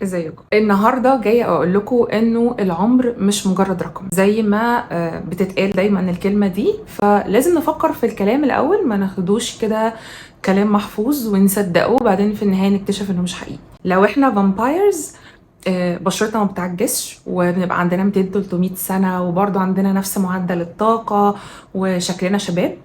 ازيكم؟ النهارده جايه اقول لكم انه العمر مش مجرد رقم زي ما بتتقال دايما الكلمه دي، فلازم نفكر في الكلام الاول، ما ناخدوش كده كلام محفوظ ونصدقه وبعدين في النهايه نكتشف انه مش حقيقي. لو احنا فامبايرز بشرتنا ما بتعجزش وبنبقى عندنا 200 300 سنه وبرضه عندنا نفس معدل الطاقه وشكلنا شباب،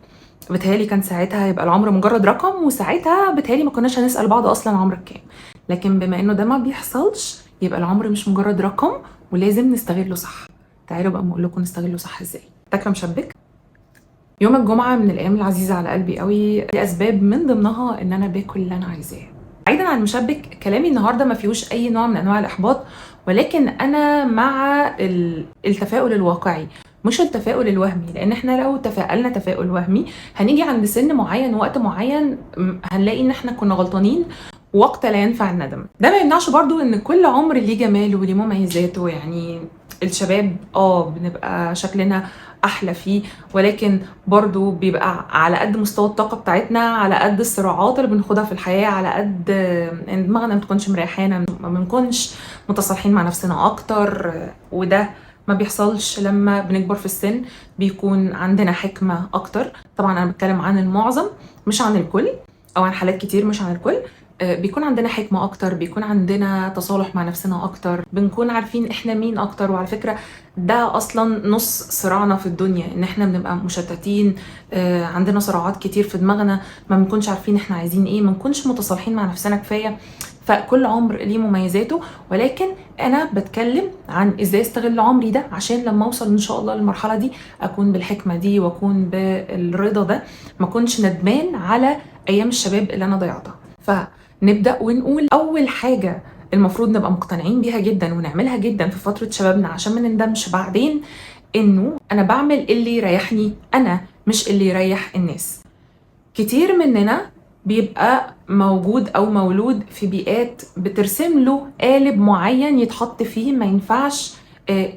بتهيالي كان ساعتها يبقى العمر مجرد رقم، وساعتها بتهيالي ما كناش هنسأل بعض اصلا عمرك كام. لكن بما انه ده ما بيحصلش يبقى العمر مش مجرد رقم ولازم نستغله صح. تعالوا بقى اقول لكم نستغله صح ازاي. تاكله مشبك. يوم الجمعه من الايام العزيزه على قلبي قوي لاسباب من ضمنها ان انا باكل اللي انا عايزاه. بعيدا عن المشبك، كلامي النهارده ما فيهوش اي نوع من انواع الاحباط، ولكن انا مع التفاؤل الواقعي مش التفاؤل الوهمي، لان احنا لو تفائلنا تفاؤل وهمي هنيجي عند سن معين وقت معين هنلاقي ان احنا كنا غلطانين وقت لا ينفع الندم. ده ما يمنعش برضو ان كل عمر ليه جماله وليه مميزاته. يعني الشباب بنبقى شكلنا احلى فيه، ولكن برضو بيبقى على قد مستوى الطاقة بتاعتنا، على قد الصراعات اللي بناخدها في الحياة، على قد ان دماغنا ما تكونش مريحانا، ما بنكونش متصالحين مع نفسنا اكتر. وده ما بيحصلش لما بنكبر في السن، بيكون عندنا حكمة اكتر. طبعا انا بتكلم عن المعظم مش عن الكل، او عن حالات كتير مش عن الكل. بيكون عندنا حكمة أكتر، بيكون عندنا تصالح مع نفسنا أكتر، بنكون عارفين إحنا مين أكتر. وعلى فكرة ده أصلا نص صراعنا في الدنيا، إن إحنا بنبقى مشتتين، عندنا صراعات كتير في دماغنا، ما بنكونش عارفين إحنا عايزين إيه، ما بنكونش متصالحين مع نفسنا كفاية. فكل عمر ليه مميزاته، ولكن أنا بتكلم عن إزاي استغل عمري ده عشان لما أوصل إن شاء الله للمرحلة دي أكون بالحكمة دي وأكون بالرضا ده، ما أكونش ندمان على أيام الشباب اللي أنا ضيعتها. نبدأ ونقول أول حاجة المفروض نبقى مقتنعين بيها جدا ونعملها جدا في فترة شبابنا عشان ما نندمش بعدين، إنه أنا بعمل اللي يريحني أنا مش اللي يريح الناس. كتير مننا بيبقى موجود أو مولود في بيئات بترسم له قالب معين يتحط فيه، ما ينفعش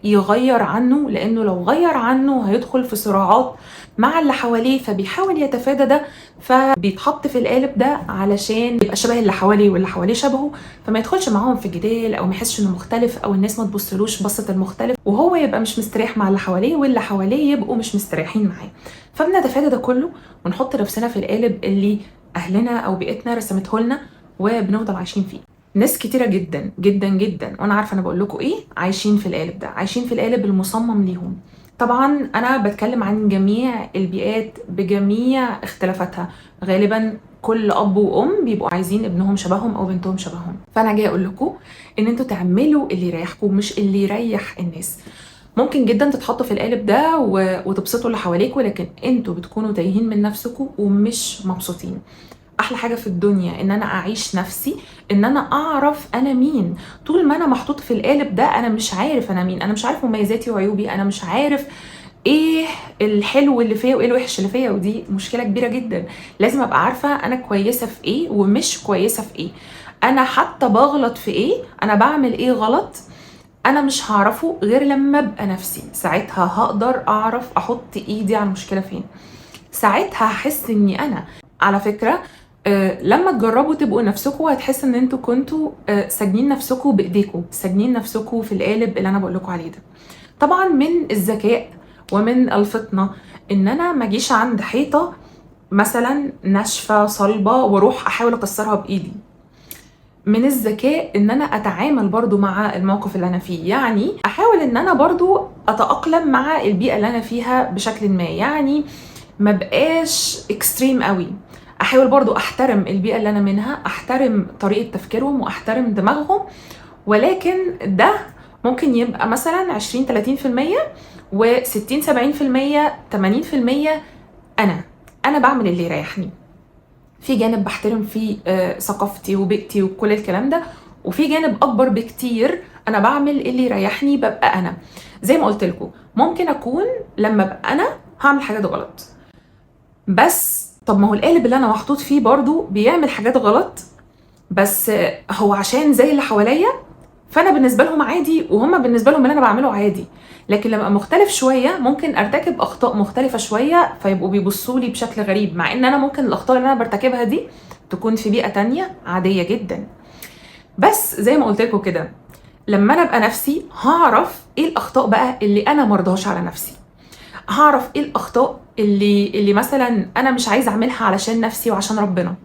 يغير عنه، لأنه لو غير عنه هيدخل في صراعات مع اللي حواليه، فبيحاول يتفادى ده، فبيتحط في القالب ده علشان يبقى شبه اللي حواليه واللي حواليه شبهه، فما يدخلش معاهم في جدال او ما يحسش انه مختلف، او الناس ما تبصلوش بصة المختلف، وهو يبقى مش مستريح مع اللي حواليه واللي حواليه يبقوا مش مستريحين معاه. فبنتفادى ده كله ونحط نفسنا في القالب اللي اهلنا او بيئتنا رسمته لنا وبنفضل عايشين فيه. ناس كتيرة جدا جدا جدا، وانا عارفة انا بقول لكم ايه، عايشين في القالب ده، عايشين في القالب المصمم ليهم. طبعا انا بتكلم عن جميع البيئات بجميع اختلافاتها، غالبا كل اب وام بيبقوا عايزين ابنهم شبههم او بنتهم شبههم. فانا جاي اقول لكم ان انتوا تعملوا اللي يريحكم مش اللي يريح الناس. ممكن جدا تتحطوا في القالب ده وتبسطوا اللي حواليكوا، لكن انتوا بتكونوا تايهين من نفسكم ومش مبسوطين. احلى حاجه في الدنيا ان انا اعيش نفسي، ان انا اعرف انا مين. طول ما انا محطوط في القالب ده انا مش عارف انا مين، انا مش عارف مميزاتي وعيوبي، انا مش عارف ايه الحلو اللي فيا وايه الوحش اللي فيا، ودي مشكله كبيره جدا. لازم ابقى عارفه انا كويسه في ايه ومش كويسه في ايه، انا حتى بغلط في ايه، انا بعمل ايه غلط. انا مش هعرفه غير لما ابقى نفسي، ساعتها هقدر اعرف احط ايدي على المشكله فين، ساعتها هحس اني انا. على فكره لما تجربوا تبقوا نفسكم هتحس ان انتوا كنتوا ساجنين نفسكم بايديكم، ساجنين نفسكم في القالب اللي انا بقول لكم عليه ده. طبعا من الذكاء ومن الفطنه ان انا ما اجيش عند حيطه مثلا ناشفه صلبه واروح احاول اكسرها بايدي. من الذكاء ان انا اتعامل برضو مع الموقف اللي انا فيه، يعني احاول ان انا برضو اتأقلم مع البيئة اللي انا فيها بشكل ما، يعني ما بقاش اكستريم قوي. احاول برضو احترم البيئة اللي انا منها، احترم طريقة تفكيرهم واحترم دماغهم، ولكن ده ممكن يبقى مثلا 20 30% و60 70% 80% انا بعمل اللي يريحني. في جانب بحترم فيه ثقافتي وبيئتي وكل الكلام ده، وفي جانب اكبر بكتير انا بعمل اللي يريحني، ببقى انا. زي ما قلت لكم ممكن اكون لما ابقى انا هعمل حاجات غلط، بس طب ما هو القالب اللي انا محطوط فيه برضو بيعمل حاجات غلط، بس هو عشان زي اللي حواليا فانا بالنسبه لهم عادي وهم بالنسبه لهم اللي انا بعمله عادي. لكن لما مختلف شويه ممكن ارتكب اخطاء مختلفه شويه فيبقوا بيبصوا لي بشكل غريب، مع ان انا ممكن الاخطاء اللي انا برتكبها دي تكون في بيئه تانية عاديه جدا. بس زي ما قلت لكم كده، لما انا ابقى نفسي هعرف ايه الاخطاء بقى اللي انا مرضاش على نفسي، هعرف ايه الاخطاء اللي مثلا انا مش عايزه اعملها علشان نفسي وعشان ربنا.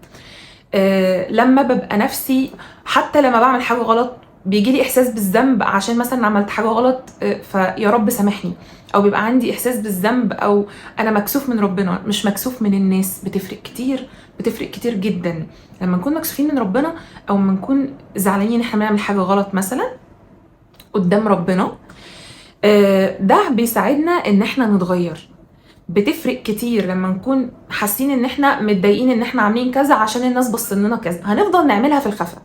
لما ببقى نفسي، حتى لما بعمل حاجه غلط بيجي لي احساس بالذنب عشان مثلا عملت حاجه غلط، فيا رب سامحني، او بيبقى عندي احساس بالذنب، او انا مكسوف من ربنا مش مكسوف من الناس. بتفرق كتير، بتفرق كتير جدا لما نكون مكسوفين من ربنا، او لما نكون زعلانين ان احنا بنعمل حاجه غلط مثلا قدام ربنا. ده بيساعدنا ان احنا نتغير. بتفرق كتير لما نكون حاسين ان احنا متضايقين ان احنا عاملين كذا عشان الناس بصين لنا كذا، هنفضل نعملها في الخفا،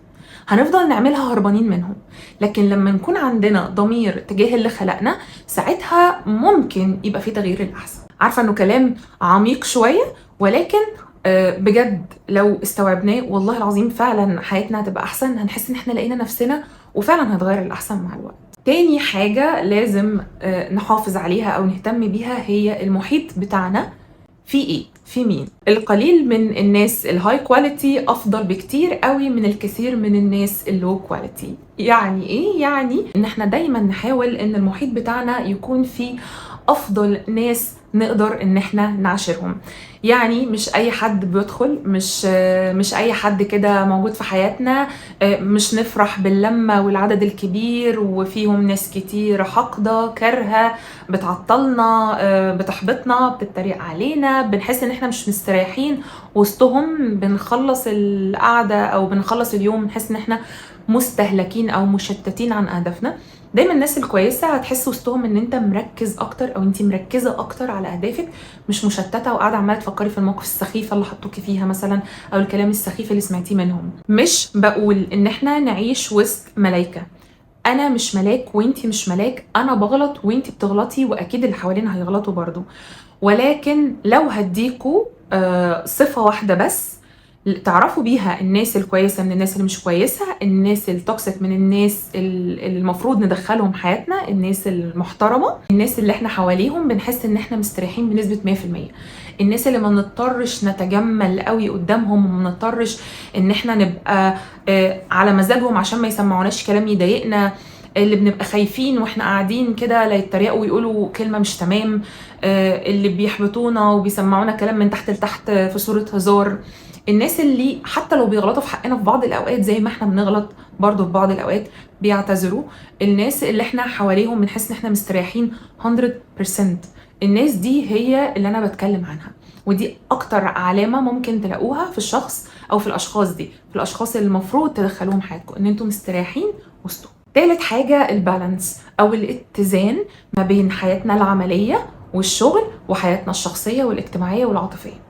هنفضل نعملها هربانين منهم. لكن لما نكون عندنا ضمير تجاه اللي خلقنا، ساعتها ممكن يبقى في تغيير الاحسن. عارفه انه كلام عميق شويه، ولكن بجد لو استوعبناه والله العظيم فعلا حياتنا هتبقى احسن، هنحس ان احنا لقينا نفسنا وفعلا هتغير الاحسن مع الوقت. تاني حاجة لازم نحافظ عليها أو نهتم بيها هي المحيط بتاعنا. في إيه؟ في مين؟ القليل من الناس الهاي كواليتي أفضل بكتير قوي من الكثير من الناس اللو كواليتي. يعني إيه؟ يعني إن إحنا دايما نحاول إن المحيط بتاعنا يكون فيه أفضل ناس نقدر إن إحنا نعاشرهم. يعني مش أي حد بيدخل، مش أي حد كده موجود في حياتنا. مش نفرح باللمة والعدد الكبير وفيهم ناس كتير حقدة كارهة بتعطلنا، بتحبطنا، بتتريق علينا، بنحس ان احنا مش مستريحين وسطهم، بنخلص القعدة او بنخلص اليوم نحس ان احنا مستهلكين او مشتتين عن اهدافنا. دايما الناس الكويسة هتحس وسطهم ان انت مركز اكتر او انت مركزة اكتر على اهدافك، مش مشتتة وقاعدة عمالة تفكري في الموقف السخيفة اللي حطوكي فيها مثلا، او الكلام السخيف اللي سمعتيه منهم. مش بقول ان احنا نعيش وسط ملايكة، انا مش ملاك وانتي مش ملاك، انا بغلط وانتي بتغلطي واكيد اللي حوالينا هيغلطوا برضو. ولكن لو هديكوا صفة واحدة بس تعرفوا بيها الناس الكويسة من الناس اللي مش كويسة، الناس التوكسيك من الناس اللي المفروض ندخلهم حياتنا، الناس المحترمة، الناس اللي احنا حواليهم بنحس ان احنا مستريحين بنسبة 100%، الناس اللي ما نضطرش نتجمل قوي قدامهم وما نضطرش ان احنا نبقى على مزاجهم عشان ما يسمعوناش كلام يضايقنا، اللي بنبقى خايفين واحنا قاعدين كده لا يتريقوا ويقولوا كلمه مش تمام، اللي بيحبطونا وبيسمعونا كلام من تحت لتحت في صوره هزار، الناس اللي حتى لو بيغلطوا في حقنا في بعض الاوقات زي ما احنا بنغلط برضو في بعض الاوقات بيعتذروا، الناس اللي احنا حواليهم بنحس ان احنا مستريحين 100%. الناس دي هي اللي انا بتكلم عنها، ودي اكتر علامه ممكن تلاقوها في الشخص او في الاشخاص دي، في الاشخاص اللي المفروض تدخلوهم حياتكم ان انتم مستريحين وسطهم. تالت حاجة البالانس أو الاتزان ما بين حياتنا العملية والشغل وحياتنا الشخصية والاجتماعية والعاطفية.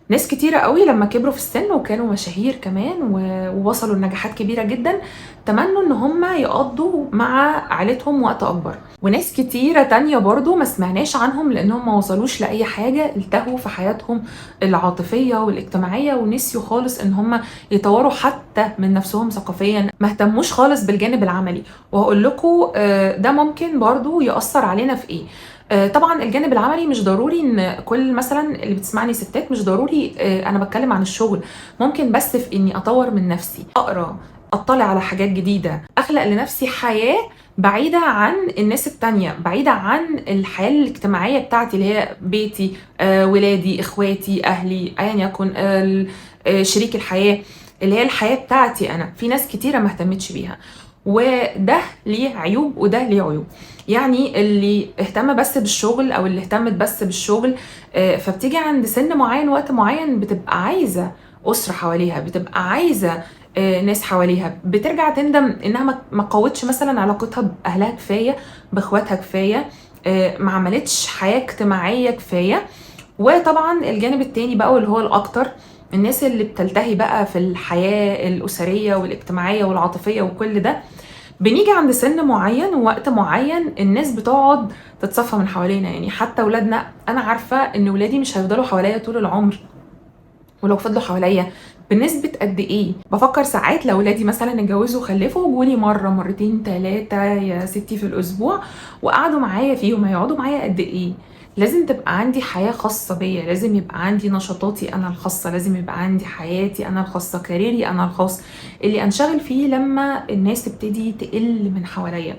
ناس كتيرة قوي لما كبروا في السن وكانوا مشاهير كمان ووصلوا لنجاحات كبيرة جدا تمنوا ان هم يقضوا مع عائلتهم وقت اكبر، وناس كتيرة تانية برضو ما سمعناش عنهم لانهم ما وصلوش لاي حاجة، التهوا في حياتهم العاطفية والاجتماعية ونسيوا خالص ان هم يطوروا حتى من نفسهم ثقافيا، ما اهتموش خالص بالجانب العملي. وهقول لكم ده ممكن برضو يأثر علينا في ايه. طبعا الجانب العملي مش ضروري ان كل مثلا اللي بتسمعني ستات، مش ضروري انا بتكلم عن الشغل، ممكن بس في اني اطور من نفسي، اقرا، اطلع على حاجات جديده، اخلق لنفسي حياه بعيده عن الناس التانية، بعيده عن الحياه الاجتماعيه بتاعتي اللي هي بيتي، ولادي، اخواتي، اهلي، ايا يكن، شريك الحياه اللي هي الحياه بتاعتي انا. في ناس كتيره ما اهتمتش بيها، وده ليه عيوب وده ليه عيوب. يعني اللي اهتم بس بالشغل او اللي اهتمت بس بالشغل، فبتيجي عند سن معين وقت معين بتبقى عايزه اسره حواليها، بتبقى عايزه ناس حواليها، بترجع تندم انها ما قوتش مثلا علاقتها باهلها كفايه، باخواتها كفايه، ما عملتش حياه اجتماعيه كفايه. وطبعا الجانب التاني بقى واللي هو الاكتر، الناس اللي بتلتهي بقى في الحياه الاسريه والاجتماعيه والعاطفيه وكل ده، بنيجي عند سن معين ووقت معين الناس بتقعد تتصفى من حوالينا. يعني حتى ولادنا، انا عارفه ان ولادي مش هيفضلوا حواليا طول العمر، ولو فضلوا حواليا بنسبه قد ايه؟ بفكر ساعات لو ولادي مثلا اتجوزوا وخلفوا وجولي مره مرتين ثلاثه يا ستي في الاسبوع وقعدوا معايا فيهم، هيقعدوا معايا قد ايه؟ لازم تبقى عندي حياة خاصة بيا، لازم يبقى عندي نشاطاتي أنا الخاصة، لازم يبقى عندي حياتي أنا الخاصة، كاريري أنا الخاص اللي أنشغل فيه لما الناس تبتدي تقل من حواليا.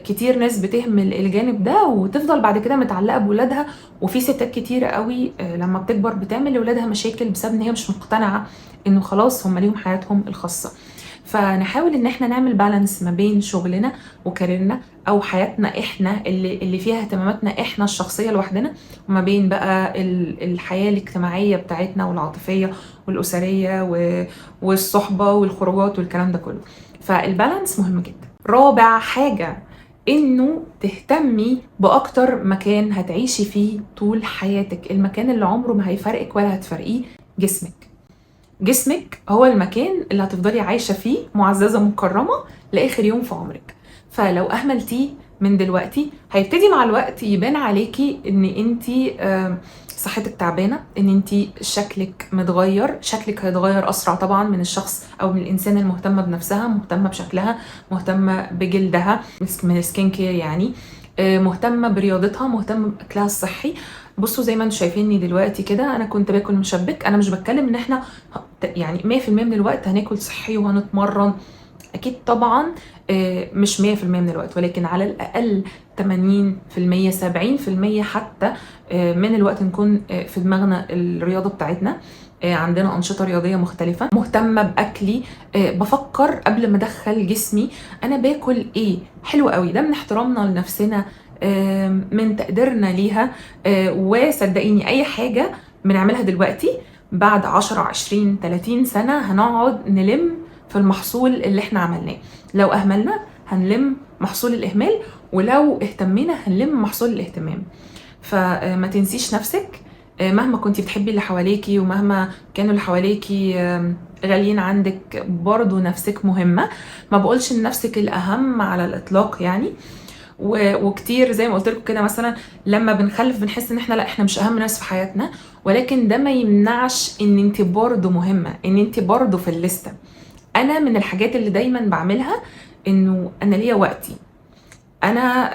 كتير ناس بتهمل الجانب ده وتفضل بعد كده متعلقة بولادها، وفي ستات كتيرة قوي لما بتكبر بتعمل لولادها مشاكل بسبب ان هي مش مقتنعة انه خلاص هم ليهم حياتهم الخاصة. فنحاول ان احنا نعمل بالانس ما بين شغلنا وكاريرنا او حياتنا احنا اللي فيها اهتماماتنا احنا الشخصيه لوحدنا، وما بين بقى الحياه الاجتماعيه بتاعتنا والعاطفيه والاسريه والصحبه والخروجات والكلام ده كله. فالبالانس مهم جدا. رابع حاجه انه تهتمي باكتر مكان هتعيشي فيه طول حياتك، المكان اللي عمره ما هيفرقك ولا هتفرقيه. جسمك هو المكان اللي هتفضلي عايشة فيه معززة مكرمة لآخر يوم في عمرك. فلو أهملتيه من دلوقتي هيبتدي مع الوقت يبان عليكي ان انتي صحتك تعبانة، ان انتي شكلك متغير، شكلك هيتغير اسرع طبعا من الشخص او من الانسان المهتمة بنفسها، مهتمة بشكلها، مهتمة بجلدها من سكين كير يعني، مهتمة برياضتها، مهتمة بأكلها الصحي. بصوا زي ما انتم شايفيني دلوقتي كده، انا كنت باكل مشبك. انا مش بتكلم ان احنا يعني 100% من الوقت هناكل صحي وهنتمرن، اكيد طبعا مش 100% من الوقت، ولكن على الاقل 80% 70% حتى من الوقت نكون في دماغنا الرياضه بتاعتنا، عندنا انشطه رياضيه مختلفه، مهتمه باكلي، بفكر قبل ما ادخل جسمي انا باكل ايه. حلو قوي ده من احترامنا لنفسنا، من تقديرنا ليها. وصدقيني اي حاجه بنعملها دلوقتي بعد 10 20 30 سنه هنقعد نلم في المحصول اللي احنا عملناه. لو اهملنا هنلم محصول الاهمال، ولو اهتمينا هنلم محصول الاهتمام. فما تنسيش نفسك، مهما كنتي بتحبي اللي حواليكي ومهما كانوا اللي حواليكي غاليين عندك، برضو نفسك مهمة. ما بقولش ان نفسك الاهم على الاطلاق يعني، وكتير زي ما قلت لكم كده مثلا لما بنخلف بنحس ان احنا لا احنا مش اهم ناس في حياتنا، ولكن ده ما يمنعش ان انت برضو مهمة، ان انت برضو في الليستة. انا من الحاجات اللي دايما بعملها انه انا ليا وقتي. انا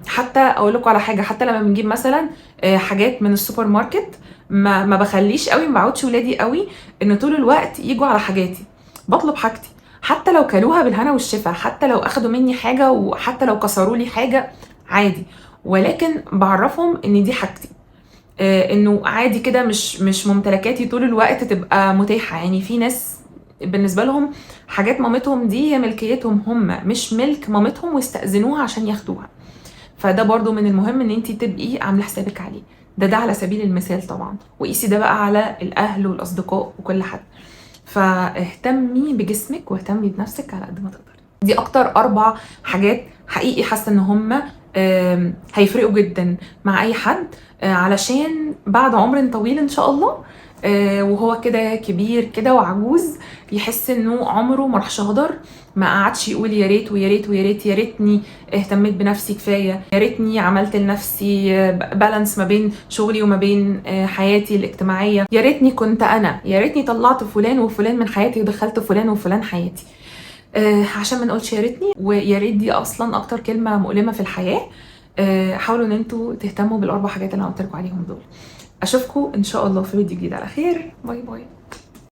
حتى اقول لكم على حاجه، حتى لما بنجيب مثلا حاجات من السوبر ماركت ما بخليش قوي، ما بعودش ولادي قوي ان طول الوقت يجوا على حاجاتي. بطلب حاجتي حتى لو كلوها بالهنا والشفا، حتى لو اخدوا مني حاجه، وحتى لو كسروا لي حاجه عادي، ولكن بعرفهم ان دي حاجتي، انه عادي كده مش ممتلكاتي طول الوقت تبقى متاحه. يعني في ناس بالنسبه لهم حاجات مامتهم دي هي ملكيتهم هم، مش ملك مامتهم ويستأذنوها عشان ياخدوها. فده برضو من المهم ان انت تبقي عامله حسابك عليه. ده على سبيل المثال طبعا، وقيسي ده بقى على الاهل والاصدقاء وكل حد. فاهتمي بجسمك واهتمي بنفسك على قد ما تقدري. دي اكتر 4 حاجات حقيقي حاسه ان هم هيفرقوا جدا مع اي حد، علشان بعد عمر طويل ان شاء الله وهو كده كبير كده وعجوز يحس انه عمره ما راحش هدر، ما قعدش يقول يا ريت ويا ريت ويا ريت، يا ريتني اهتميت بنفسي كفايه، يا ريتني عملت لنفسي بالانس ما بين شغلي وما بين حياتي الاجتماعيه، يا ريتني كنت انا، يا ريتني طلعت فلان وفلان من حياتي ودخلت فلان وفلان حياتي. عشان ما نقولش يا ريتني، ويا ريت دي اصلا اكتر كلمه مؤلمه في الحياه. حاولوا ان انتوا تهتموا بال4 حاجات اللي انا قلت لكم عليهم دول. اشوفكم ان شاء الله في فيديو جديد على خير. باي باي.